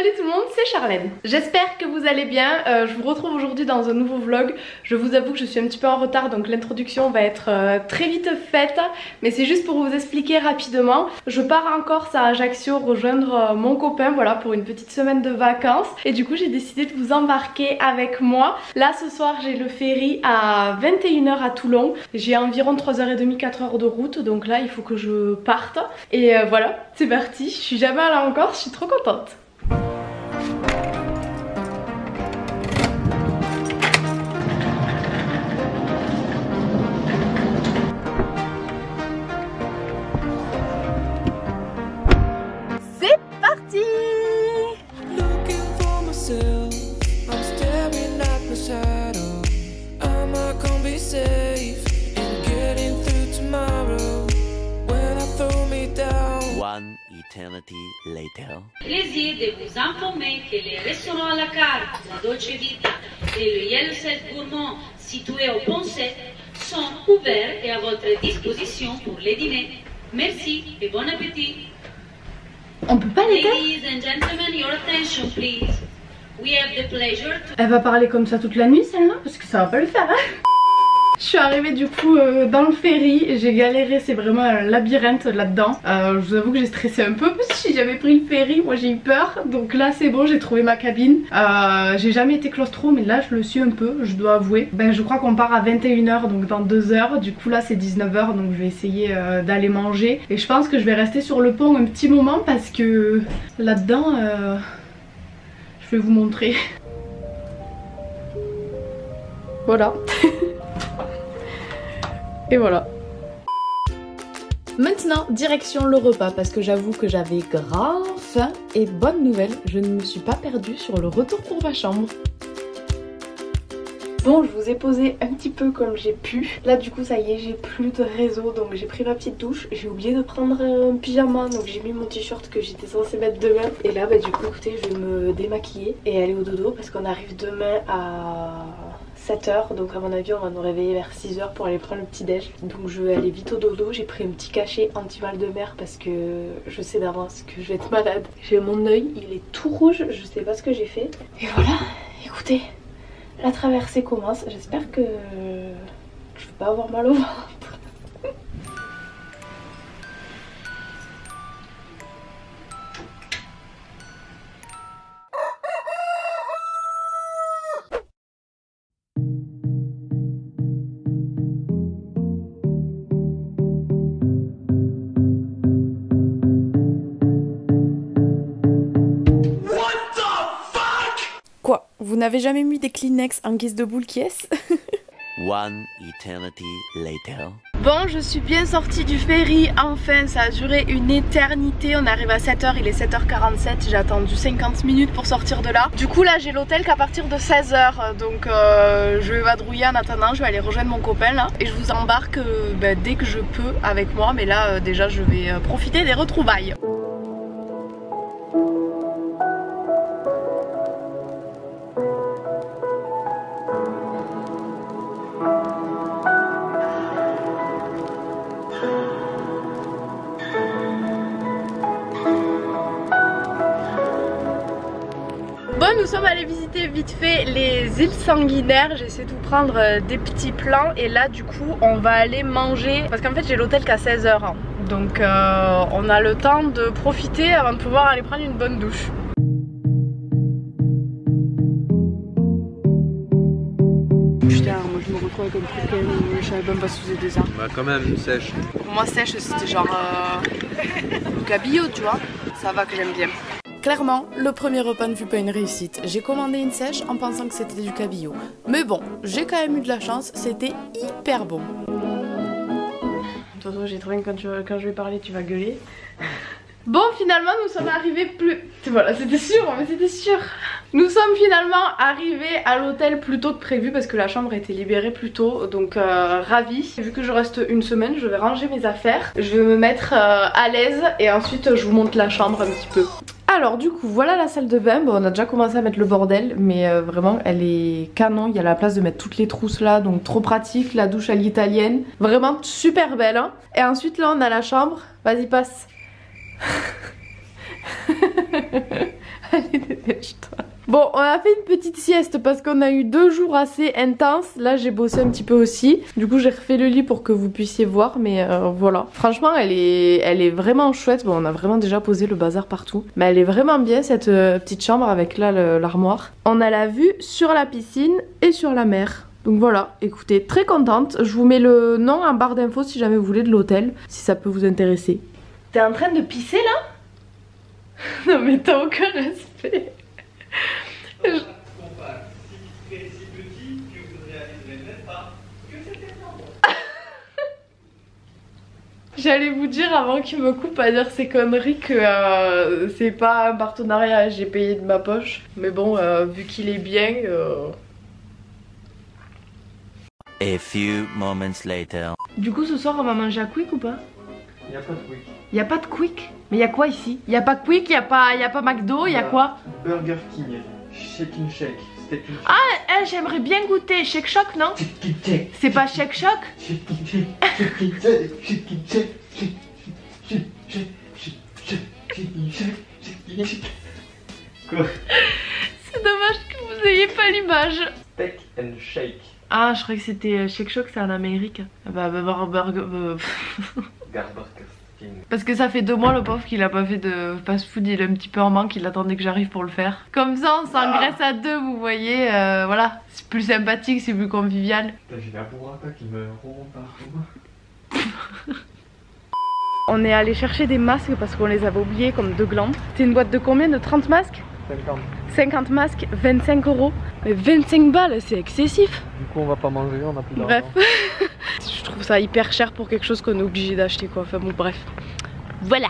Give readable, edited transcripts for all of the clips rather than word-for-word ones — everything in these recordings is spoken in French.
Salut tout le monde, c'est Charlène. J'espère que vous allez bien. Je vous retrouve aujourd'hui dans un nouveau vlog. Je vous avoue que je suis un petit peu en retard, donc l'introduction va être très vite faite. Mais c'est juste pour vous expliquer rapidement. Je pars en Corse à Ajaccio rejoindre mon copain, voilà, pour une petite semaine de vacances. Et du coup j'ai décidé de vous embarquer avec moi. Là ce soir j'ai le ferry à 21 h à Toulon. J'ai environ 3h30, 4 h de route, donc là il faut que je parte. Et voilà, c'est parti. Je suis jamais allée en Corse, je suis trop contente. C'est parti! One eternity later. Plaisir de vous informer que les restaurants à la carte, la Dolce Vita et le Yellow Set Gourmand situés au Pont 7 sont ouverts et à votre disposition pour les dîners. Merci et bon appétit. On peut pas les Ladies and gentlemen, your attention please. We have the pleasure to... Elle va parler comme ça toute la nuit celle-là, parce que ça va pas le faire hein. Je suis arrivée du coup dans le ferry, j'ai galéré, c'est vraiment un labyrinthe là-dedans. Je vous avoue que j'ai stressé un peu parce que si j'avais pris le ferry, moi j'ai eu peur. Donc là c'est bon, j'ai trouvé ma cabine. J'ai jamais été claustro mais là je le suis un peu, je dois avouer. Ben je crois qu'on part à 21 h, donc dans 2 heures. Du coup là c'est 19 h, donc je vais essayer d'aller manger. Et je pense que je vais rester sur le pont un petit moment parce que là-dedans, je vais vous montrer. Voilà. Et voilà. Maintenant, direction le repas parce que j'avoue que j'avais grave faim. Et bonne nouvelle, je ne me suis pas perdue sur le retour pour ma chambre. Bon, je vous ai posé un petit peu comme j'ai pu. Là du coup ça y est, j'ai plus de réseau, donc j'ai pris ma petite douche. J'ai oublié de prendre un pyjama, donc j'ai mis mon t-shirt que j'étais censée mettre demain. Et là bah du coup écoutez, je vais me démaquiller et aller au dodo parce qu'on arrive demain à 7 h, donc à mon avis on va nous réveiller vers 6 h pour aller prendre le petit déj. Donc je vais aller vite au dodo. J'ai pris un petit cachet anti-mal de mer parce que je sais d'avance que je vais être malade. J'ai mon œil, il est tout rouge, je sais pas ce que j'ai fait. Et voilà, écoutez, la traversée commence, j'espère que je vais pas avoir mal au ventre. Quoi? Vous n'avez jamais mis des Kleenex en guise de boule qui est-ce? One eternity later. Bon, je suis bien sortie du ferry, enfin ça a duré une éternité. On arrive à 7 h, il est 7 h 47, j'ai attendu 50 minutes pour sortir de là. Du coup là j'ai l'hôtel qu'à partir de 16 h, donc je vais vadrouiller en attendant, je vais aller rejoindre mon copain là. Et je vous embarque dès que je peux avec moi, mais là déjà je vais profiter des retrouvailles. Bon, nous sommes allés visiter vite fait les îles Sanguinaires. J'ai essayé de vous prendre des petits plans. Et là du coup on va aller manger. Parce qu'en fait j'ai l'hôtel qu'à 16 h hein. Donc on a le temps de profiter avant de pouvoir aller prendre une bonne douche. Putain, moi je me retrouve avec un truc quand même, je savais même pas si vous étiez ça. Bah quand même, sèche. Pour moi sèche c'était genre le cabillaud tu vois. Ça va que j'aime bien. Clairement, le premier repas ne fut pas une réussite. J'ai commandé une sèche en pensant que c'était du cabillaud. Mais bon, j'ai quand même eu de la chance, c'était hyper bon. De toute façon, j'ai trouvé que quand je vais parler, tu vas gueuler. Bon, finalement, nous sommes arrivés plus... Voilà, c'était sûr, mais c'était sûr. Nous sommes finalement arrivés à l'hôtel plus tôt que prévu parce que la chambre a été libérée plus tôt. Donc, ravie. Vu que je reste une semaine, je vais ranger mes affaires. Je vais me mettre à l'aise et ensuite, je vous montre la chambre un petit peu. Alors du coup voilà la salle de bain, bon, on a déjà commencé à mettre le bordel mais vraiment elle est canon, il y a la place de mettre toutes les trousses là donc trop pratique, la douche à l'italienne, vraiment super belle hein. Et ensuite là on a la chambre, vas-y passe. Allez, dépêche-toi. Bon, on a fait une petite sieste parce qu'on a eu 2 jours assez intenses. Là, j'ai bossé un petit peu aussi. Du coup, j'ai refait le lit pour que vous puissiez voir. Mais voilà. Franchement, elle est vraiment chouette. Bon, on a vraiment déjà posé le bazar partout. Mais elle est vraiment bien, cette petite chambre avec là l'armoire. On a la vue sur la piscine et sur la mer. Donc voilà, écoutez, très contente. Je vous mets le nom en barre d'infos si jamais vous voulez de l'hôtel. Si ça peut vous intéresser. T'es en train de pisser là? Non mais t'as aucun respect. J'allais vous dire avant qu'il me coupe à dire ces conneries que c'est pas un partenariat, j'ai payé de ma poche. Mais bon, vu qu'il est bien... A few moments later. Du coup, ce soir, on va manger à Quick ou pas? Y'a pas de Quick. Y'a pas de Quick? Mais y'a quoi ici? Y'a pas Quick, y'a pas McDo, y'a quoi? Burger King, Shake and Shake, Steak and Shake. Ah, j'aimerais bien goûter Shake Shock, non? C'est pas Shake Shock? Quoi? C'est dommage que vous ayez pas l'image. Steak and Shake. Ah, je croyais que c'était Shake Shock, c'est en Amérique. Parce que ça fait 2 mois le pauvre qu'il a pas fait de fast food, il est un petit peu en manque, il attendait que j'arrive pour le faire. Comme ça on s'engraisse à 2, vous voyez, voilà, c'est plus sympathique, c'est plus convivial. J'ai la burrata qui me remonte partout. On est allé chercher des masques parce qu'on les avait oubliés comme 2 glands. C'était une boîte de combien? De 30 masques? 50. 50 masques, 25 €. Mais 25 balles, c'est excessif. Du coup on va pas manger, on a plus Bref, d'argent. je trouve ça hyper cher pour quelque chose qu'on est obligé d'acheter quoi. Enfin bon, bref. Voilà.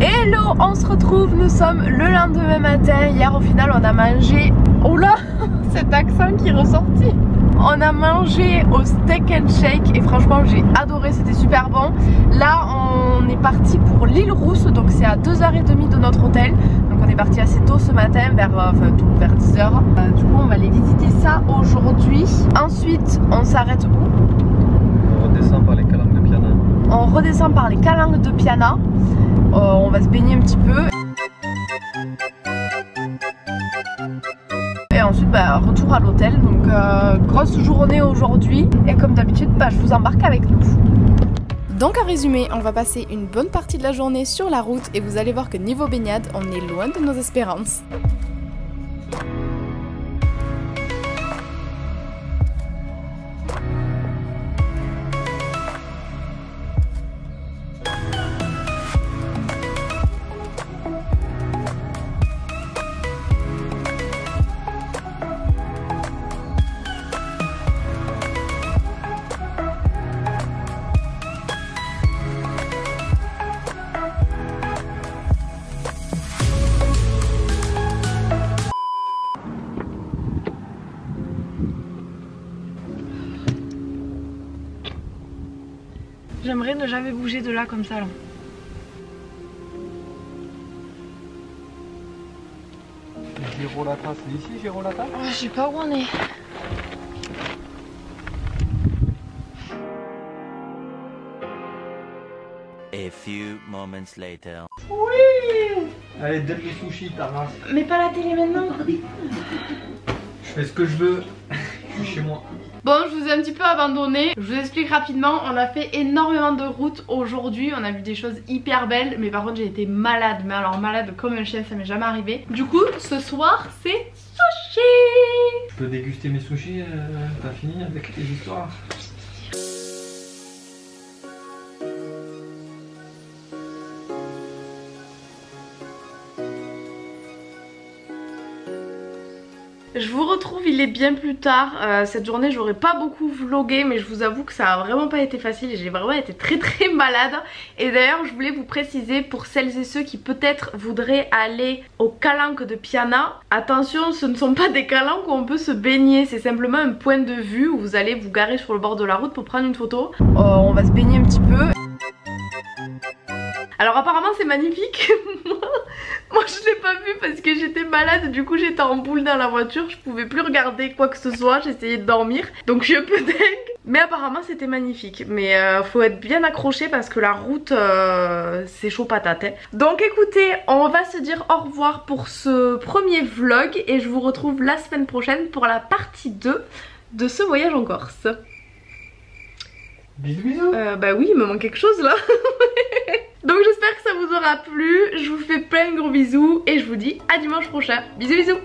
Hello, on se retrouve, nous sommes le lendemain matin. Hier au final on a mangé... Oh là, cet accent qui est ressorti. On a mangé au Steak and Shake et franchement j'ai adoré, c'était super bon. Là on est parti pour l'île Rousse, donc c'est à 2h30 de notre hôtel. Donc on est parti assez tôt ce matin, vers 10h. Du coup on va aller visiter ça aujourd'hui. Ensuite on s'arrête où? On redescend par les calanques de Piana. On redescend par les calanques de Piana. On va se baigner un petit peu. Et ensuite retour à l'hôtel. Donc grosse journée aujourd'hui. Et comme d'habitude je vous embarque avec nous. Donc en résumé, on va passer une bonne partie de la journée sur la route. Et vous allez voir que niveau baignade, on est loin de nos espérances. J'aimerais ne jamais bouger de là comme ça là. Girolata, c'est ici Girolata? Oh, je sais pas où on est. A few moments later. Oui. Allez, donne les sushis, ta race. Mais pas la télé maintenant. Je fais ce que je veux. Je suis chez moi. Bon, je vous ai un petit peu abandonné. Je vous explique rapidement. On a fait énormément de routes aujourd'hui. On a vu des choses hyper belles. Mais par contre, j'ai été malade. Mais alors malade comme un chien, ça m'est jamais arrivé. Du coup, ce soir, c'est sushi. Je peux déguster mes sushis? T'as fini avec tes histoires? Je vous retrouve, il est bien plus tard. Cette journée j'aurais pas beaucoup vlogué, mais je vous avoue que ça a vraiment pas été facile et j'ai vraiment été très malade. Et d'ailleurs je voulais vous préciser pour celles et ceux qui peut-être voudraient aller aux calanques de Piana, attention, ce ne sont pas des calanques où on peut se baigner, c'est simplement un point de vue où vous allez vous garer sur le bord de la route pour prendre une photo. On va se baigner un petit peu. Alors apparemment c'est magnifique. Moi je l'ai pas vu parce que j'étais malade, du coup j'étais en boule dans la voiture, je pouvais plus regarder quoi que ce soit, j'essayais de dormir, donc je suis un peu dingue. Mais apparemment c'était magnifique, mais faut être bien accroché parce que la route c'est chaud patate hein. Donc écoutez, on va se dire au revoir pour ce premier vlog et je vous retrouve la semaine prochaine pour la partie 2 de ce voyage en Corse. Bisous bisous. Bah oui, il me manque quelque chose là. Donc j'espère que ça vous aura plu, je vous fais plein de gros bisous et je vous dis à dimanche prochain. Bisous bisous.